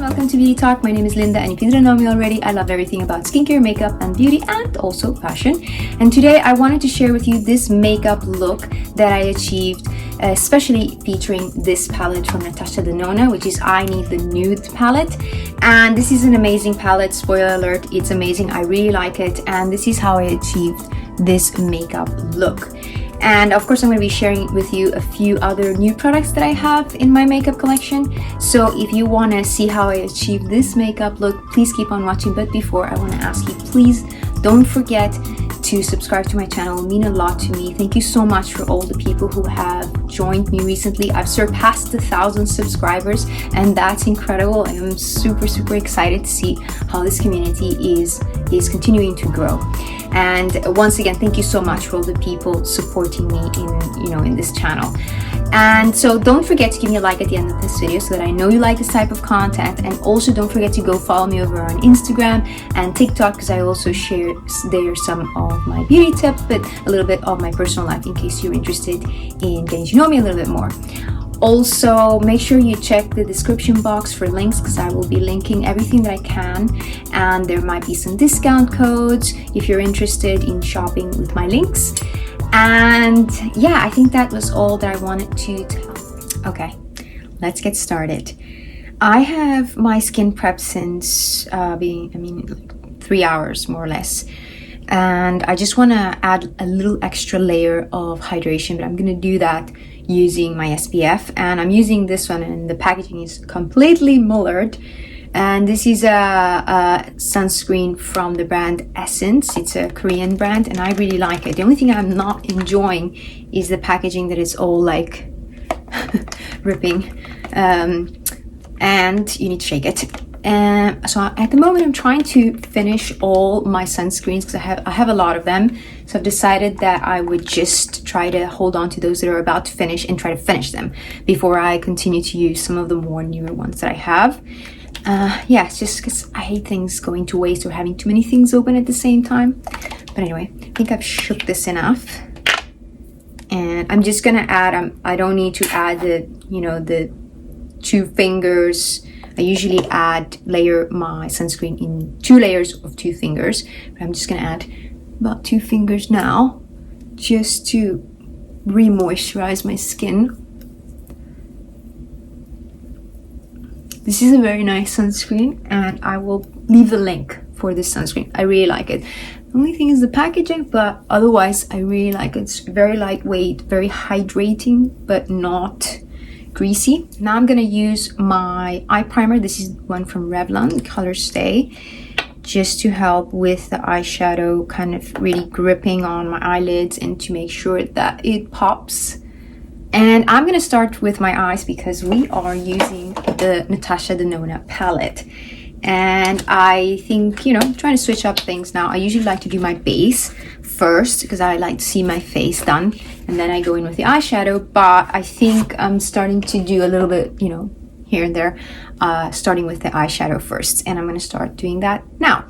welcome to Beauty Talk. My name is Linda, and if you didn't know me already, I love everything about skincare, makeup, and beauty, and also fashion. And today I wanted to share with you this makeup look that I achieved, especially featuring this palette from Natasha Denona, which is I Need the Nude palette. And this is an amazing palette. Spoiler alert, it's amazing. I really like it, and this is how I achieved this makeup look. And of course, I'm going to be sharing with you a few other new products that I have in my makeup collection. So if you want to see how I achieved this makeup look, please keep on watching. But before, I want to ask you, please don't forget to subscribe to my channel. It will mean a lot to me. Thank you so much for all the people who have joined me recently. I've surpassed 1,000 subscribers, and that's incredible. I am super excited to see how this community is continuing to grow. And once again, thank you so much for all the people supporting me in this channel. And so don't forget to give me a like at the end of this video so that I know you like this type of content. And also don't forget to go follow me over on Instagram and TikTok, because I also share there some of my beauty tips, but a little bit of my personal life in case you're interested in getting to know me a little bit more. Also, make sure you check the description box for links, because I will be linking everything that I can, and there might be some discount codes if you're interested in shopping with my links. And yeah, I think that was all that I wanted to tell. Okay, let's get started. I have my skin prep since like 3 hours more or less. And I just want to add a little extra layer of hydration, but I'm going to do that using my SPF. And I'm using this one, and the packaging is completely mullered. And this is a sunscreen from the brand Essence. It's a Korean brand, and I really like it. The only thing I'm not enjoying is the packaging, that is all like ripping. And you need to shake it. So at the moment I'm trying to finish all my sunscreens, because I have a lot of them. So I've decided that I would just try to hold on to those that are about to finish and try to finish them before I continue to use some of the more newer ones that I have. Yeah, it's just because I hate things going to waste or having too many things open at the same time. But anyway, I think I've shook this enough. And I'm just gonna add, I don't need to add the 2 fingers. I usually layer my sunscreen in 2 layers of 2 fingers, but I'm just gonna add about 2 fingers now, just to re-moisturize my skin. This is a very nice sunscreen, and I will leave the link for this sunscreen. I really like it. The only thing is the packaging, but otherwise I really like it. It's very lightweight, very hydrating, but not greasy. Now I'm gonna use my eye primer. This is one from Revlon, Color Stay, just to help with the eyeshadow kind of really gripping on my eyelids and to make sure that it pops. And I'm gonna start with my eyes, because we are using the Natasha Denona palette. And I think, trying to switch up things now. I usually like to do my base first, because I like to see my face done, and then I go in with the eyeshadow. But I think I'm starting to do a little bit, here and there, starting with the eyeshadow first. And I'm going to start doing that now.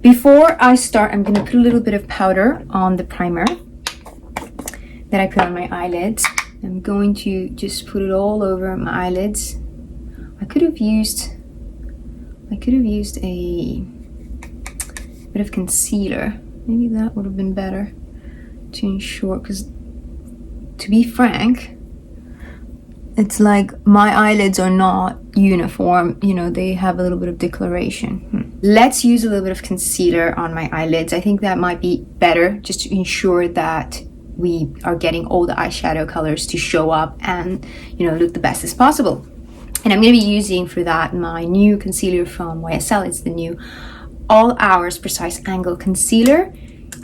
Before I start, I'm going to put a little bit of powder on the primer that I put on my eyelids. I'm going to just put it all over my eyelids. I could have used a bit of concealer. Maybe that would have been better to ensure, because to be frank, it's like my eyelids are not uniform. They have a little bit of discoloration. Let's use a little bit of concealer on my eyelids. I think that might be better, just to ensure that we are getting all the eyeshadow colors to show up and, look the best as possible. And I'm going to be using for that my new concealer from YSL. It's the new All Hours Precise Angle Concealer.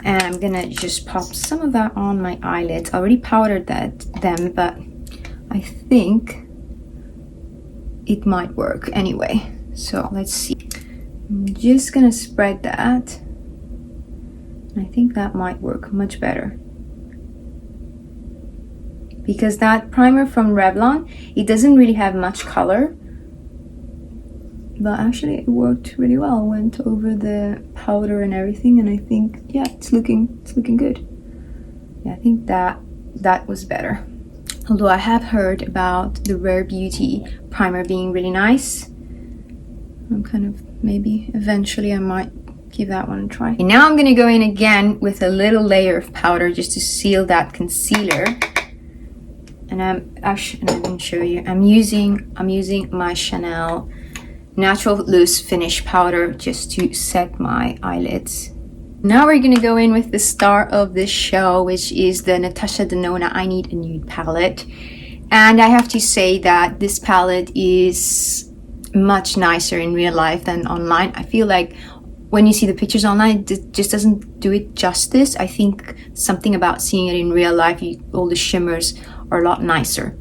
And I'm going to just pop some of that on my eyelids. I already powdered them, but I think it might work anyway. So let's see. I'm just going to spread that. I think that might work much better, because that primer from Revlon, it doesn't really have much color, but actually it worked really well. Went over the powder and everything, and I think, yeah, it's looking good. Yeah, I think that was better. Although I have heard about the Rare Beauty primer being really nice, I'm kind of, maybe eventually I might give that one a try. And now I'm going to go in again with a little layer of powder just to seal that concealer. And I didn't show you. I'm using my Chanel Natural Loose Finish powder just to set my eyelids. Now we're going to go in with the star of this show, which is the Natasha Denona I Need a Nude palette. And I have to say that this palette is much nicer in real life than online. I feel like when you see the pictures online, it just doesn't do it justice. I think something about seeing it in real life, all the shimmers are a lot nicer.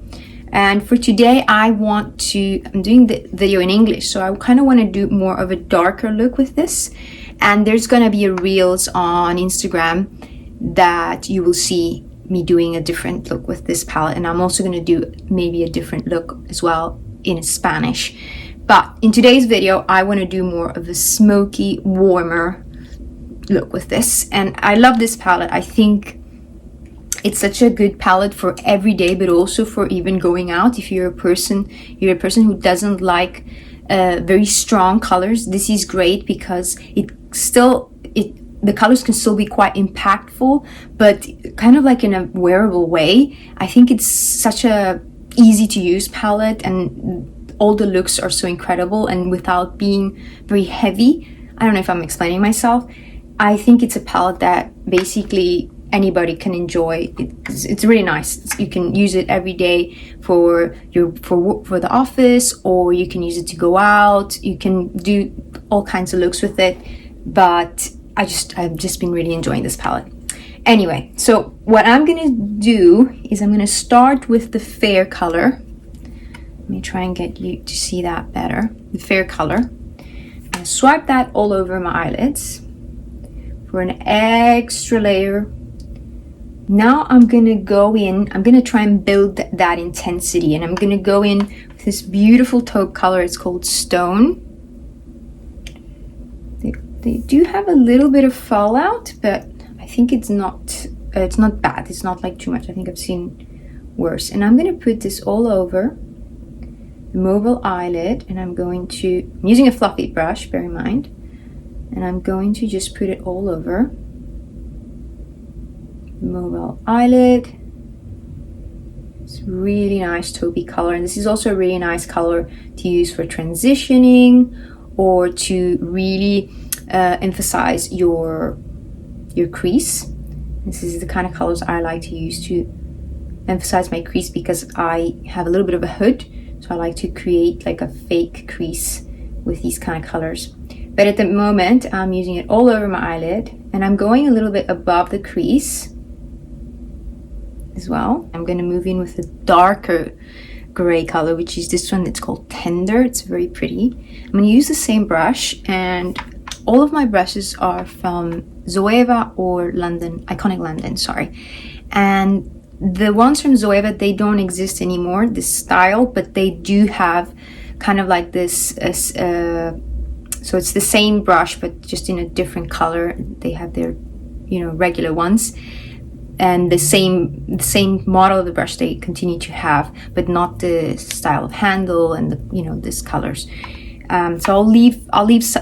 And for today, I'm doing the video in English, so I kind of want to do more of a darker look with this. And there's gonna be a reels on Instagram that you will see me doing a different look with this palette. And I'm also gonna do maybe a different look as well in Spanish. But in today's video, I want to do more of a smoky, warmer look with this. And I love this palette. I think it's such a good palette for every day, but also for even going out. If you're a person who doesn't like very strong colors, this is great because the colors can still be quite impactful, but kind of like in a wearable way. I think it's such a easy to use palette, and all the looks are so incredible and without being very heavy. I don't know if I'm explaining myself. I think it's a palette that basically anybody can enjoy. It's really nice. You can use it every day for the office, or you can use it to go out. You can do all kinds of looks with it, but I've just been really enjoying this palette. Anyway, so what I'm gonna do is I'm gonna start with the fair color. Let me try and get you to see that better. The fair color. I'm gonna swipe that all over my eyelids for an extra layer. Now I'm gonna try and build that intensity, and I'm gonna go in with this beautiful taupe color. It's called Stone. They do have a little bit of fallout, but I think it's not bad. It's not like too much. I think I've seen worse. And I'm gonna put this all over the mobile eyelid, and I'm using a fluffy brush, bear in mind, and I'm going to just put it all over the mobile eyelid. It's really nice taupey color, and this is also a really nice color to use for transitioning or to really emphasize your crease. This is the kind of colors I like to use to emphasize my crease, because I have a little bit of a hood, so I like to create like a fake crease with these kind of colors. But at the moment, I'm using it all over my eyelid, and I'm going a little bit above the crease as well. I'm going to move in with a darker gray color, which is this one. It's called Tender. It's very pretty. I'm going to use the same brush, and all of my brushes are from Zoeva or Iconic London, sorry. And the ones from Zoeva, they don't exist anymore, this style, but they do have kind of like this, so it's the same brush, but just in a different color. They have their, regular ones. And the same model of the brush they continue to have, but not the style of handle and these colors. So I'll leave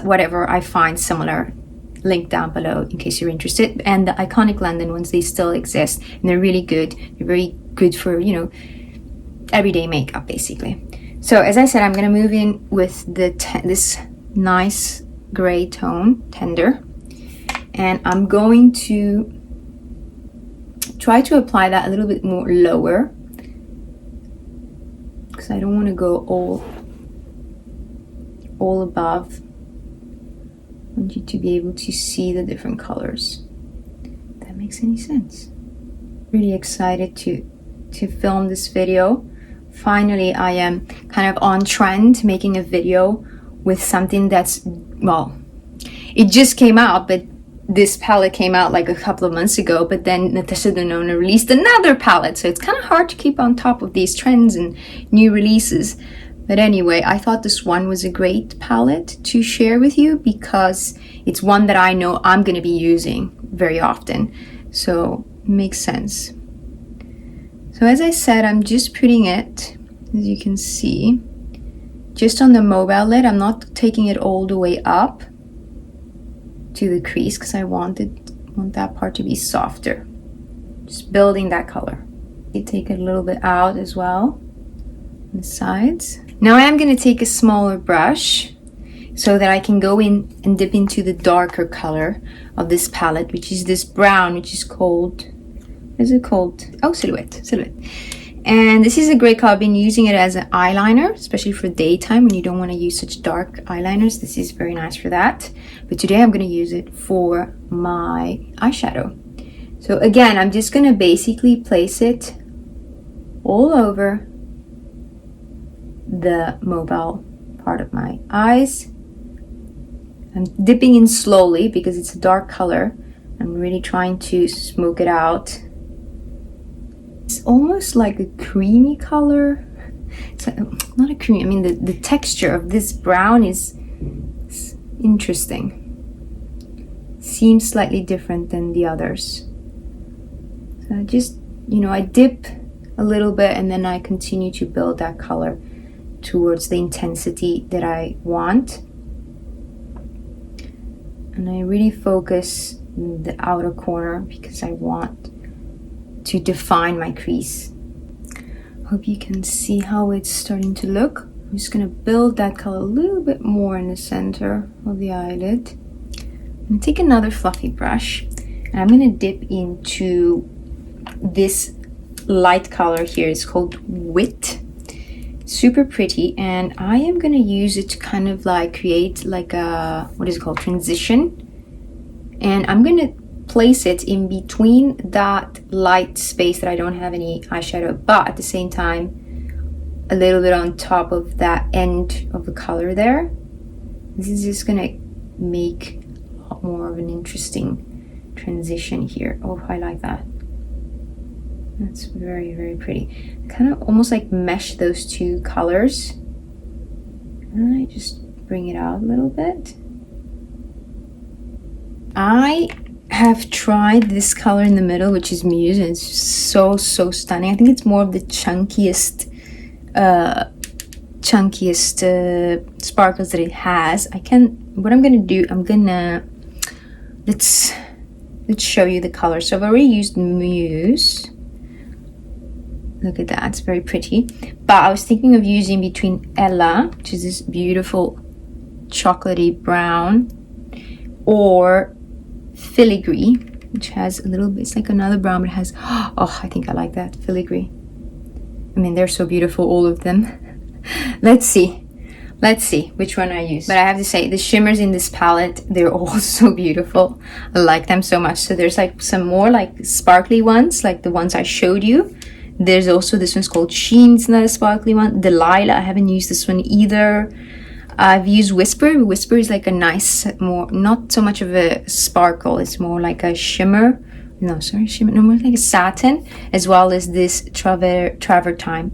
whatever I find similar link down below in case you're interested. And the Iconic London ones, they still exist, and they're really good. They're very good for everyday makeup basically. So as I said, I'm gonna move in with this nice gray tone, Tender, and I'm going to try to apply that a little bit more lower, because I don't want to go all above. I want you to be able to see the different colors. If that makes any sense. Really excited to film this video. Finally, I am kind of on trend making a video with something that's, well, it just came out, but this palette came out like a couple of months ago, but then Natasha Denona released another palette, so it's kind of hard to keep on top of these trends and new releases. But anyway, I thought this one was a great palette to share with you, because it's one that I know I'm going to be using very often, so it makes sense. So as I said, I'm just putting it, as you can see, just on the mobile lid. I'm not taking it all the way up to the crease because I want that part to be softer. Just building that color. You take it a little bit out as well on the sides. Now I am going to take a smaller brush so that I can go in and dip into the darker color of this palette, which is this brown, which is called, what is it called? Oh, Silhouette. And this is a great color. I've been using it as an eyeliner, especially for daytime when you don't want to use such dark eyeliners. This is very nice for that. But today I'm going to use it for my eyeshadow. So again, I'm just going to basically place it all over the mobile part of my eyes. I'm dipping in slowly because it's a dark color. I'm really trying to smoke it out. It's almost like a creamy color. It's like, not a creamy, I mean the texture of this brown is interesting. Seems slightly different than the others. So I just, I dip a little bit and then I continue to build that color towards the intensity that I want. And I really focus the outer corner because I want to define my crease. Hope you can see how it's starting to look. I'm just gonna build that color a little bit more in the center of the eyelid. I'm gonna take another fluffy brush and I'm gonna dip into this light color here. It's called Wit. Super pretty, and I am gonna use it to kind of like create like a, what is it called, transition. And I'm gonna place it in between that light space that I don't have any eyeshadow, but at the same time a little bit on top of that end of the color there. This is just gonna make a lot more of an interesting transition here. Oh, I like that. That's very, very pretty. Kind of almost like mesh those two colors. And I just bring it out a little bit. I have tried this color in the middle, which is Muse, and it's so stunning. I think it's more of the chunkiest sparkles that it has. What I'm gonna do, let's show you the color. So I've already used Muse. Look at that, it's very pretty. But I was thinking of using between Ella, which is this beautiful chocolatey brown, or Filigree, which has a little bit, it's like another brown, but it has, oh, I think I like that, Filigree. I mean, they're so beautiful, all of them. Let's see which one I use. But I have to say, the shimmers in this palette, they're all so beautiful. I like them so much. So there's like some more like sparkly ones, like the ones I showed you. There's also this one's called Sheen, it's not a sparkly one. Delilah, I haven't used this one either. I've used Whisper. Whisper is like a nice, more, not so much of a sparkle, it's more like a shimmer. Shimmer, no, more like a satin, as well as this Travertine,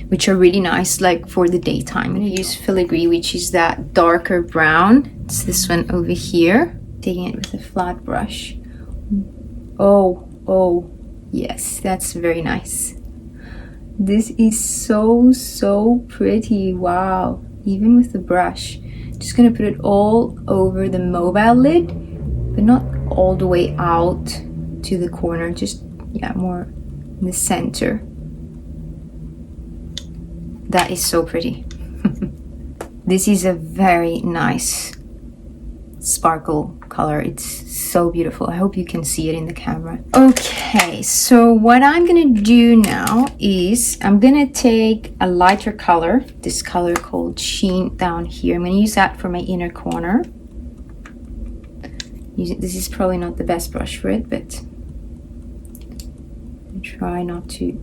which are really nice like for the daytime. I'm gonna use Filigree, which is that darker brown. It's this one over here. Taking it with a flat brush. Oh, yes, that's very nice. This is so pretty. Wow. Even with the brush. Just gonna put it all over the mobile lid, but not all the way out to the corner, just more in the center. That is so pretty. This is a very nice sparkle color. It's so beautiful. I hope you can see it in the camera. Okay, so what I'm gonna do now is I'm gonna take a lighter color, this color called Sheen down here. I'm gonna use that for my inner corner. This is probably not the best brush for it, but I try not to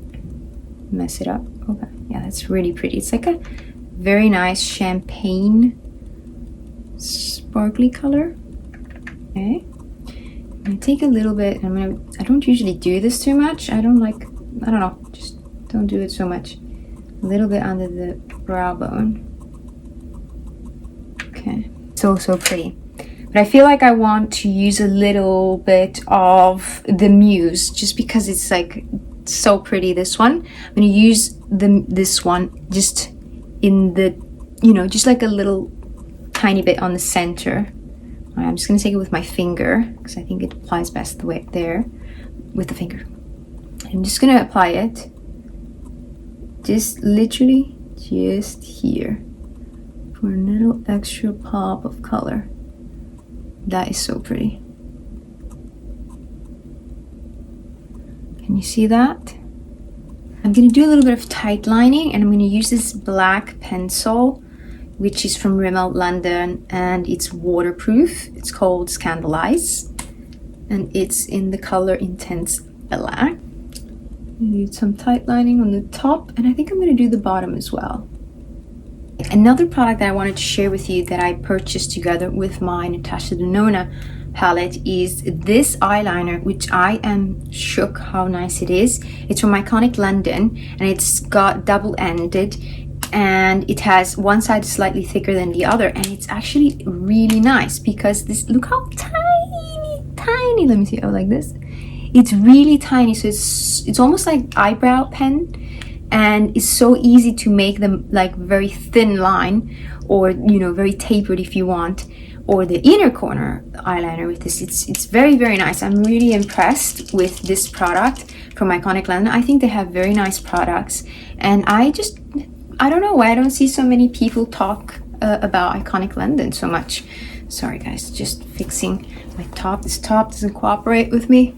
mess it up. Okay, yeah, that's really pretty. It's like a very nice champagne sparkly color. Okay, I'm gonna take a little bit. I don't usually do this too much. I don't know, just don't do it so much. A little bit under the brow bone. Okay, so pretty. But I feel like I want to use a little bit of the Muse just because it's like so pretty, this one. I'm gonna use this one just in the you know, just like a little tiny bit on the center. I'm just going to take it with my finger because I think it applies best the way there with the finger. I'm just going to apply it just literally just here for a little extra pop of color. That is so pretty. Can you see that? I'm going to do a little bit of tight lining, and I'm going to use this black pencil, which is from Rimmel London, and it's waterproof. It's called Scandalize, and it's in the color Intense Black. I need some tight lining on the top, and I think I'm going to do the bottom as well. Another product that I wanted to share with you that I purchased together with my Natasha Denona palette is this eyeliner, which I am shook how nice it is. It's from Iconic London, and it's got double-ended, and it has one side slightly thicker than the other, and it's actually really nice because this, look how tiny, let me see, oh, like this. It's really tiny, so it's almost like eyebrow pen, and it's so easy to make them like very thin line, or you know, very tapered if you want, or the inner corner eyeliner with this. It's very, very nice. I'm really impressed with this product from Iconic London. I think they have very nice products, and I don't know why I don't see so many people talk about Iconic London so much. Sorry guys, just fixing my top. This top doesn't cooperate with me.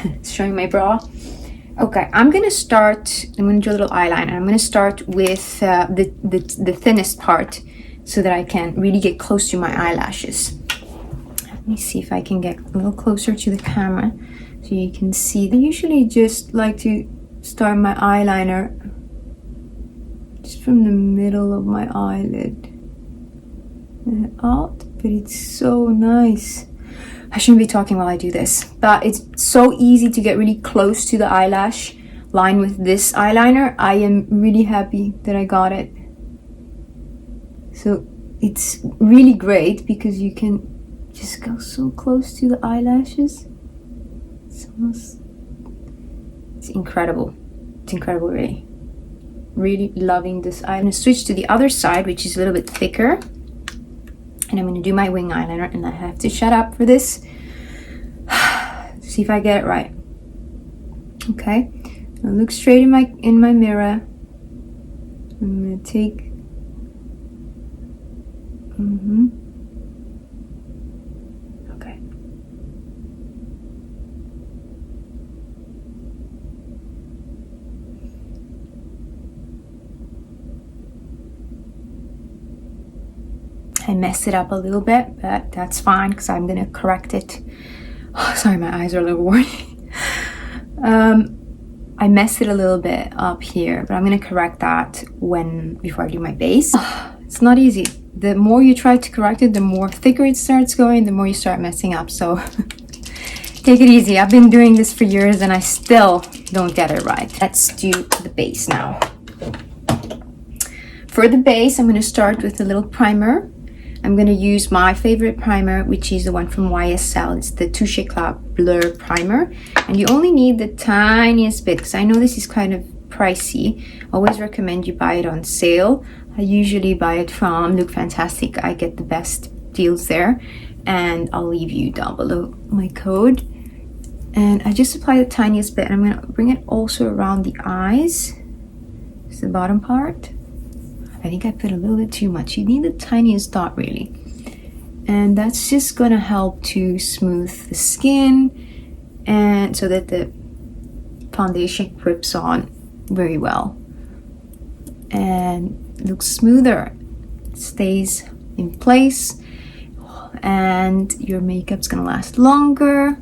It's showing my bra. Okay, I'm gonna do a little eyeliner. I'm gonna start with the thinnest part so that I can really get close to my eyelashes. Let me see if I can get a little closer to the camera so you can see. I usually just like to start my eyeliner just from the middle of my eyelid and out, but it's so nice. I shouldn't be talking while I do this, but it's so easy to get really close to the eyelash line with this eyeliner. I am really happy that I got it. So it's really great because you can just go so close to the eyelashes. It's incredible. It's incredible, really. Really loving this. I'm going to switch to the other side, which is a little bit thicker. And I'm going to do my wing eyeliner, and I have to shut up for this. See if I get it right. Okay. I'll look straight in my mirror. I'm going to take... Okay. I messed it up a little bit, but that's fine because I'm gonna correct it. Oh, sorry, my eyes are a little worny. I messed it a little bit up here, but I'm gonna correct that before I do my base. It's not easy. The more you try to correct it, the more thicker it starts going, the more you start messing up. So take it easy. I've been doing this for years and I still don't get it right. Let's do the base now. For the base, I'm gonna start with a little primer. I'm going to use my favorite primer, which is the one from YSL. It's the Touche Éclat Blur Primer. And you only need the tiniest bit, because I know this is kind of pricey. I always recommend you buy it on sale. I usually buy it from Look Fantastic. I get the best deals there. And I'll leave you down below my code. And I just apply the tiniest bit. And I'm going to bring it also around the eyes. It's the bottom part. I think I put a little bit too much. You need the tiniest dot, really. And that's just gonna help to smooth the skin and so that the foundation grips on very well and looks smoother. It stays in place, and your makeup's gonna last longer.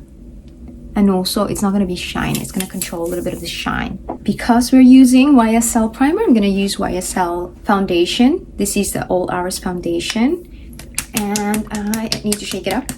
And also, it's not going to be shiny. It's going to control a little bit of the shine. Because we're using YSL primer, I'm going to use YSL foundation. This is the All Hours foundation. And I need to shake it up.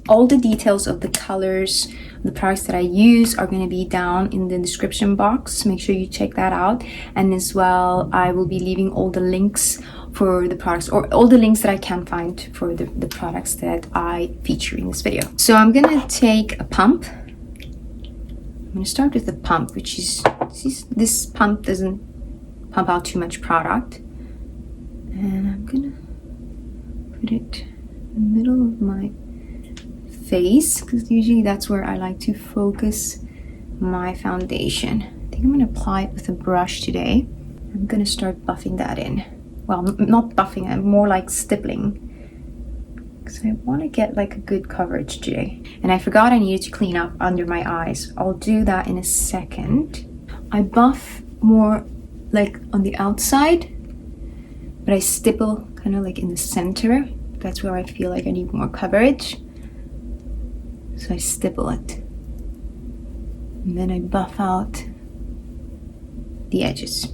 All the details of the colors, the products that I use are going to be down in the description box. Make sure you check that out. And as well, I will be leaving all the links for the products, or all the links that I can find for the products that I feature in this video. So I'm gonna take a pump. I'm gonna start with the pump, which is, this pump doesn't pump out too much product. And I'm gonna put it in the middle of my face, because usually that's where I like to focus my foundation. I think I'm gonna apply it with a brush today. I'm gonna start buffing that in. Well, not buffing, I'm more like stippling, because I want to get like a good coverage today. And I forgot I needed to clean up under my eyes. I'll do that in a second. I buff more like on the outside, but I stipple kind of like in the center. That's where I feel like I need more coverage. So I stipple it. And then I buff out the edges.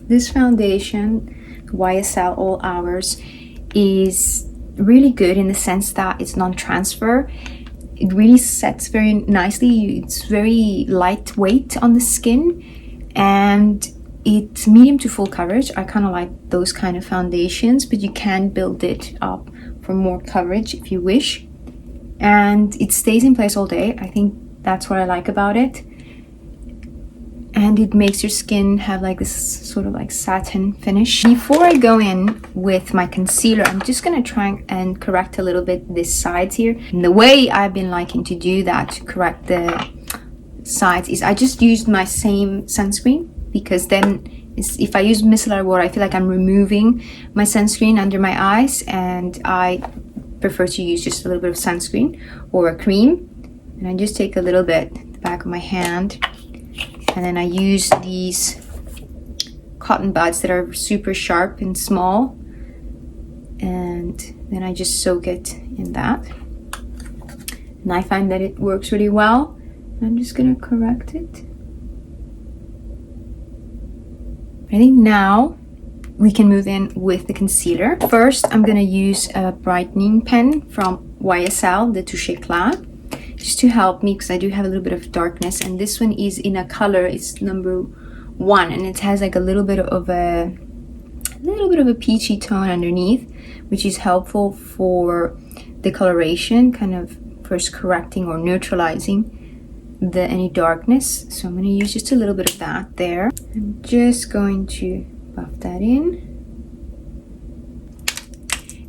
This foundation, YSL All Hours, is really good in the sense that it's non-transfer. It really sets very nicely. It's very lightweight on the skin, and it's medium to full coverage. I kind of like those kind of foundations, but you can build it up for more coverage if you wish. And it stays in place all day. I think that's what I like about it. And it makes your skin have like this sort of like satin finish. Before I go in with my concealer, I'm just gonna try and correct a little bit this sides here. And the way I've been liking to do that, to correct the sides, is I just used my same sunscreen, because then if I use micellar water, I feel like I'm removing my sunscreen under my eyes, and I prefer to use just a little bit of sunscreen or a cream. And I just take a little bit at the back of my hand, and then I use these cotton buds that are super sharp and small, and then I just soak it in that. And I find that it works really well. I'm just gonna correct it. I think now we can move in with the concealer. First, I'm gonna use a brightening pen from YSL, the Touche Éclat, just to help me, because I do have a little bit of darkness. And this one is in a color, it's number 1, and it has like a little bit of a peachy tone underneath, which is helpful for the coloration, kind of first correcting or neutralizing any darkness. So I'm going to use just a little bit of that there. I'm just going to buff that in.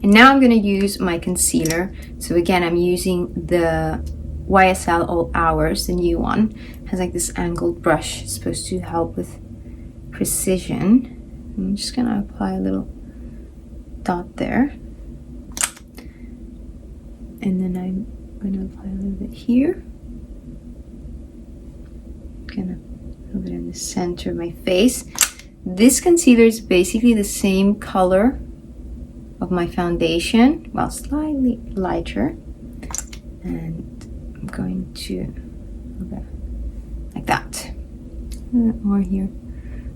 And now I'm going to use my concealer. So again, I'm using the YSL All Hours, the new one. It has like this angled brush. It's supposed to help with precision. I'm just going to apply a little dot there. And then I'm going to apply a little bit here. A little bit in the center of my face. This concealer is basically the same color of my foundation, well, slightly lighter. And I'm going to like that. A bit more here,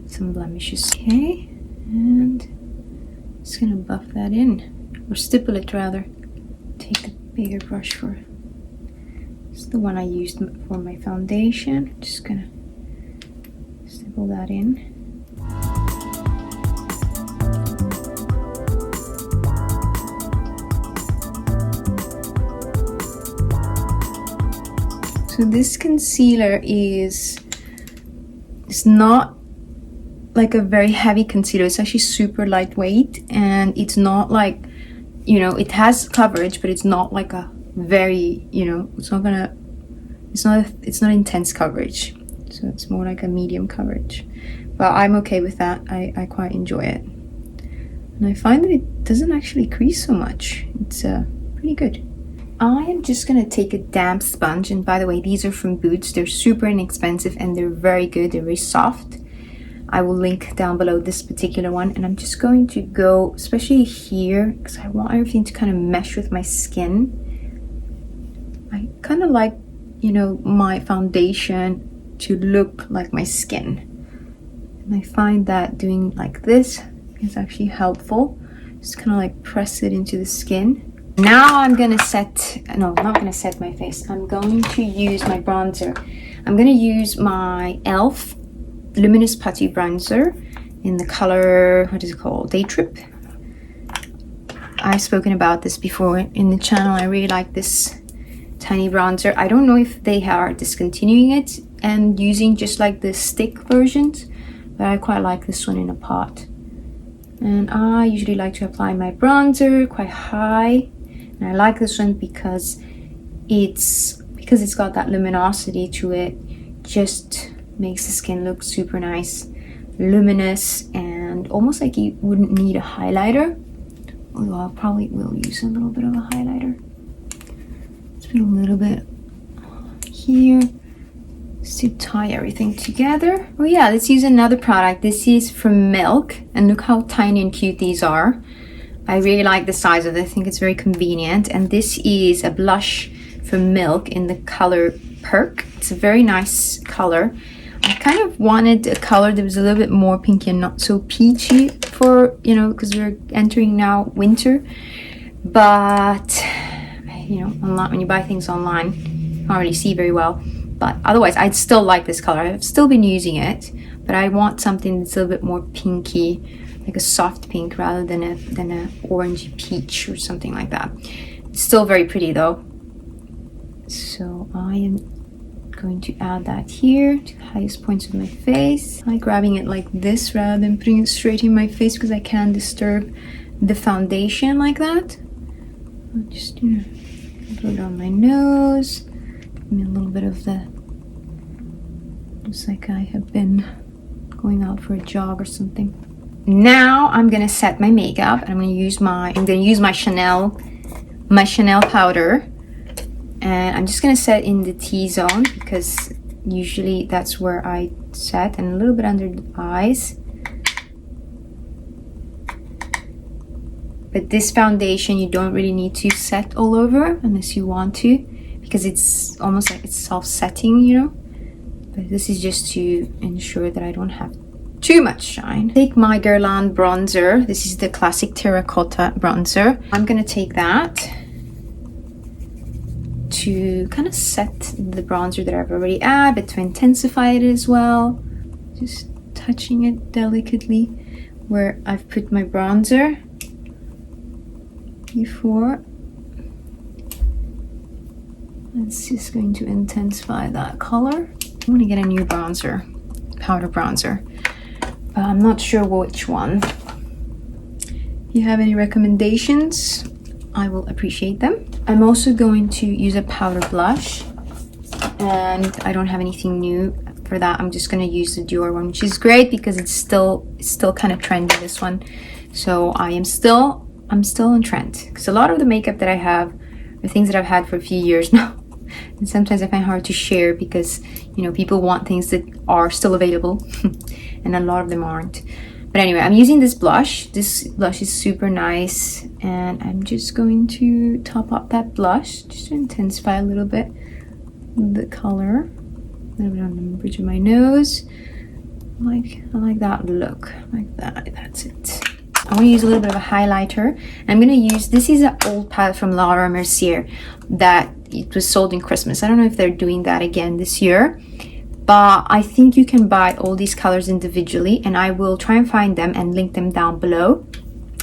some blemishes. Okay, and just gonna buff that in, or stipple it rather. Take a bigger brush for it. It's the one I used for my foundation. Just gonna stipple that in. So this concealer is not like a very heavy concealer. It's actually super lightweight, and it's not like, you know, it has coverage, but it's not like a very, you know, it's not intense coverage. So it's more like a medium coverage. But I'm okay with that. I quite enjoy it. And I find that it doesn't actually crease so much. It's pretty good. I am just gonna take a damp sponge, and by the way, these are from Boots. They're super inexpensive and they're very good. They're very soft. I will link down below this particular one, and I'm just going to go, especially here, because I want everything to kind of mesh with my skin. I kind of like, you know, my foundation to look like my skin, and I find that doing like this is actually helpful. Just kind of like press it into the skin. Now I'm gonna I'm not gonna set my face. I'm going to use my bronzer. I'm gonna use my e.l.f. Luminous Putty Bronzer in the color, what is it called? Day Trip. I've spoken about this before in the channel. I really like this tiny bronzer. I don't know if they are discontinuing it and using just like the stick versions, but I quite like this one in a pot. And I usually like to apply my bronzer quite high. And I like this one because it's got that luminosity to it. Just makes the skin look super nice, luminous, and almost like you wouldn't need a highlighter. Although I probably will use a little bit of a highlighter. Let's put a little bit here just to tie everything together. Oh yeah, let's use another product. This is from Milk, and look how tiny and cute these are. I really like the size of it. I think it's very convenient. And this is a blush from Milk in the color Perk. It's a very nice color. I kind of wanted a color that was a little bit more pinky and not so peachy for, you know, because we're entering now winter. But, you know, online, when you buy things online, you can't really see very well. But otherwise, I'd still like this color. I've still been using it, but I want something that's a little bit more pinky, like a soft pink rather than a orangey peach or something like that. It's still very pretty though. So I am going to add that here to the highest points of my face. I'm grabbing it like this rather than putting it straight in my face because I can't disturb the foundation like that. I'll just, you know, put it on my nose. Give me a little bit of the, looks like I have been going out for a jog or something. Now I'm gonna set my makeup. I'm gonna use my Chanel powder, and I'm just gonna set in the T-zone because usually that's where I set, and a little bit under the eyes. But this foundation you don't really need to set all over unless you want to, because it's almost like it's self-setting, you know. But this is just to ensure that I don't have too much shine. Take my Guerlain bronzer. This is the classic terracotta bronzer. I'm gonna take that to kind of set the bronzer that I've already added, but to intensify it as well. Just touching it delicately where I've put my bronzer before. It's just going to intensify that color. I want to get a new bronzer, powder bronzer. I'm not sure which one. If you have any recommendations, I will appreciate them. I'm also going to use a powder blush, and I don't have anything new for that. I'm just going to use the Dior one, which is great because it's still kind of trendy, this one. So I'm still in trend, because a lot of the makeup that I have are things that I've had for a few years now. And sometimes I find it hard to share because, you know, people want things that are still available and a lot of them aren't. But anyway, I'm using this blush. This blush is super nice, and I'm just going to top up that blush just to intensify a little bit the color. A little bit on the bridge of my nose. I like that look, like that. That's it. I want to use a little bit of a highlighter. I'm going to use, this is an old palette from Laura Mercier that it was sold in Christmas. I don't know if they're doing that again this year, but I think you can buy all these colors individually, and I will try and find them and link them down below,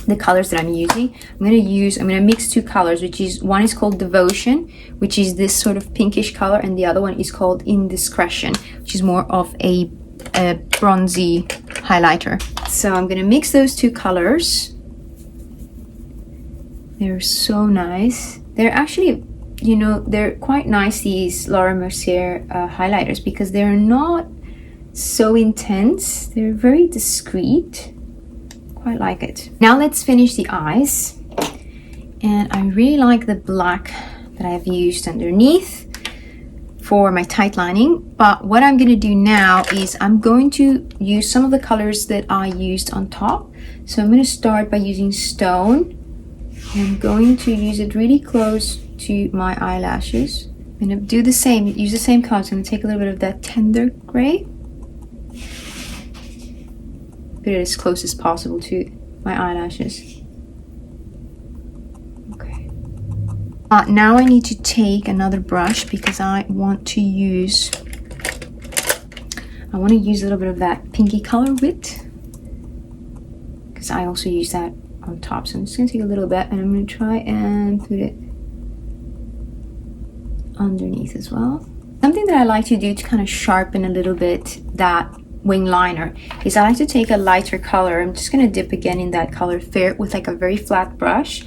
the colors that I'm using. I'm going to mix two colors, which is, one is called Devotion, which is this sort of pinkish color, and the other one is called Indiscretion, which is more of a bronzy highlighter. So I'm gonna mix those two colors. They're so nice. They're actually, you know, they're quite nice, these Laura Mercier highlighters, because they're not so intense. They're very discreet. Quite like it. Now let's finish the eyes. And I really like the black that I've used underneath for my tight lining. But what I'm going to do now is I'm going to use some of the colors that I used on top. So I'm going to start by using Stone. I'm going to use it really close to my eyelashes. I'm going to do the same, use the same color. So I'm going to take a little bit of that tender gray. Put it as close as possible to my eyelashes. Now I need to take another brush because I want to use a little bit of that pinky color wit, because I also use that on top. So I'm just going to take a little bit, and I'm going to try and put it underneath as well. Something that I like to do to kind of sharpen a little bit that wing liner is I like to take a lighter color. I'm just gonna dip again in that color Fair with like a very flat brush,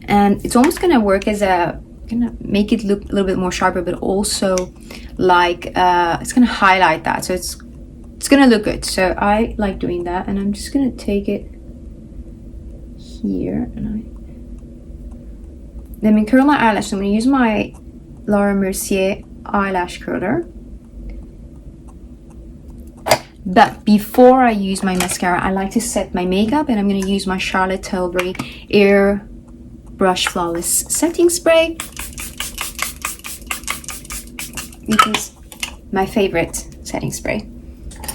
and it's almost gonna work as gonna make it look a little bit more sharper, but also like it's gonna highlight that, so it's gonna look good. So I like doing that, and I'm just gonna take it here, and let me curl my eyelash. So I'm gonna use my Laura Mercier eyelash curler. But before I use my mascara, I like to set my makeup, and I'm going to use my Charlotte Tilbury Air Brush Flawless Setting Spray. It is my favorite setting spray.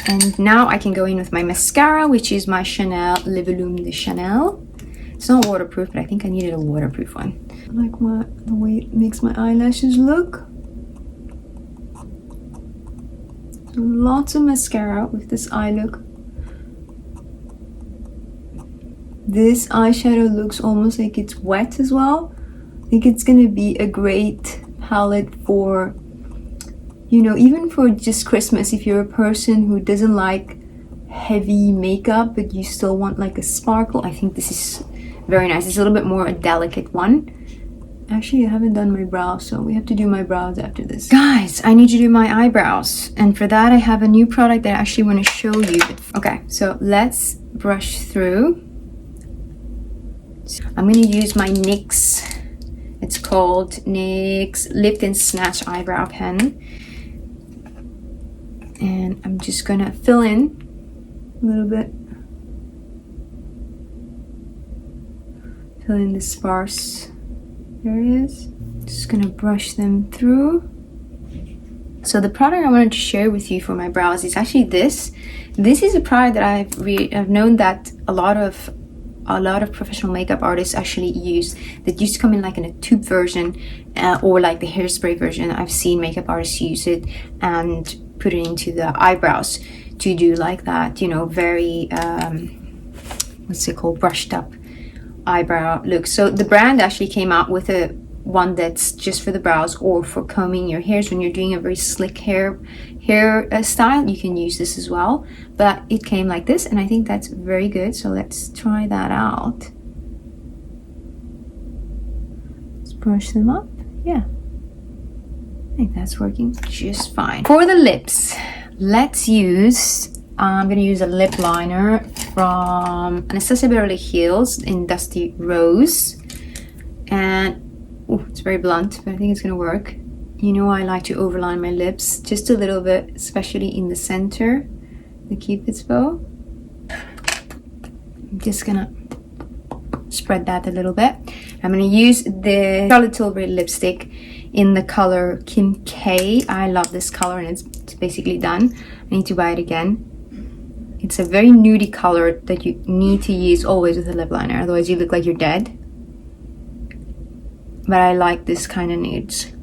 And now I can go in with my mascara, which is my Chanel Le Volume de Chanel. It's not waterproof, but I think I needed a waterproof one. I like the way it makes my eyelashes look. Lots of mascara with this eye look. This eyeshadow looks almost like it's wet as well. I think it's gonna be a great palette for, you know, even for just Christmas, if you're a person who doesn't like heavy makeup but you still want like a sparkle. I think this is very nice. It's a little bit more a delicate one. Actually, I haven't done my brows, so we have to do my brows after this. Guys, I need to do my eyebrows. And for that, I have a new product that I actually want to show you. Okay, so let's brush through. I'm going to use my NYX. It's called NYX Lift and Snatch Eyebrow Pen. And I'm just going to fill in a little bit. Fill in the sparse areas. Just gonna brush them through. So the product I wanted to share with you for my brows is actually this. This is a product that I've known that a lot of professional makeup artists actually use. That used to come in like in a tube version or like the hairspray version. I've seen makeup artists use it and put it into the eyebrows to do like that, you know, very what's it called, brushed up eyebrow look. So the brand actually came out with a one that's just for the brows or for combing your hairs when you're doing a very slick hair style. You can use this as well, but it came like this, and I think that's very good. So let's try that out. Let's brush them up. Yeah, I think that's working just fine. For the lips, let's use I'm gonna use a lip liner from Natasha Beverly Hills in Dusty Rose, and it's very blunt, but I think it's gonna work. You know, I like to overline my lips just a little bit, especially in the center, the Cupid's bow. I'm just gonna spread that a little bit. I'm gonna use the Charlotte Tilbury lipstick in the color Kim K. I love this color, and it's basically done. I need to buy it again. It's a very nudie color that you need to use always with a lip liner, otherwise you look like you're dead. But I like this kind of nudes.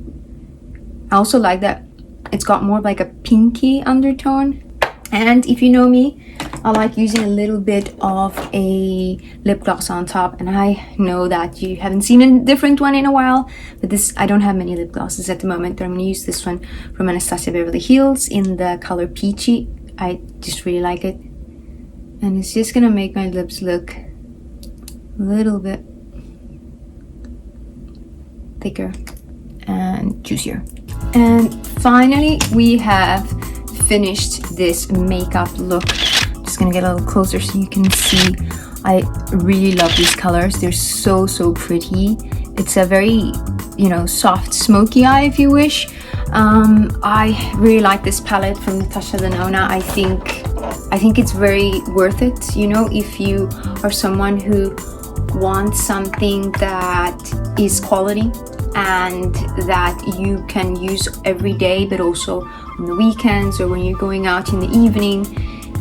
I also like that it's got more like a pinky undertone. And if you know me, I like using a little bit of a lip gloss on top. And I know that you haven't seen a different one in a while, but I don't have many lip glosses at the moment. But I'm gonna use this one from Anastasia Beverly Hills in the color Peachy. I just really like it, and it's just gonna make my lips look a little bit thicker and juicier. And finally, we have finished this makeup look. I'm just gonna get a little closer so you can see. I really love these colors. They're so pretty. It's a very, you know, soft smoky eye, if you wish. I really like this palette from Natasha Denona. I think it's very worth it, you know, if you are someone who wants something that is quality and that you can use every day, but also on the weekends or when you're going out in the evening.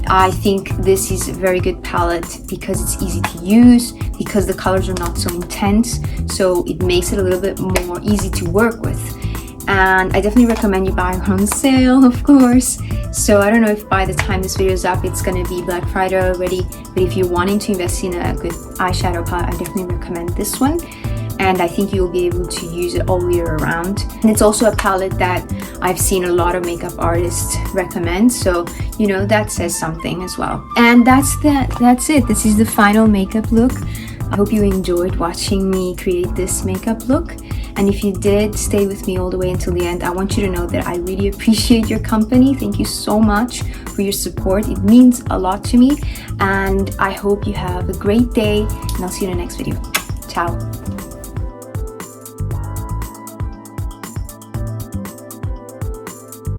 I think this is a very good palette because it's easy to use, because the colors are not so intense, so it makes it a little bit more easy to work with. And I definitely recommend you buy it on sale, of course. So I don't know if by the time this video is up it's gonna be Black Friday already, but if you're wanting to invest in a good eyeshadow palette, I definitely recommend this one. and I think you'll be able to use it all year around. And it's also a palette that I've seen a lot of makeup artists recommend, so you know, that says something as well. And that's it. This is the final makeup look. I hope you enjoyed watching me create this makeup look. And if you did stay with me all the way until the end, I want you to know that I really appreciate your company. Thank you so much for your support. It means a lot to me. And I hope you have a great day, and I'll see you in the next video. Ciao.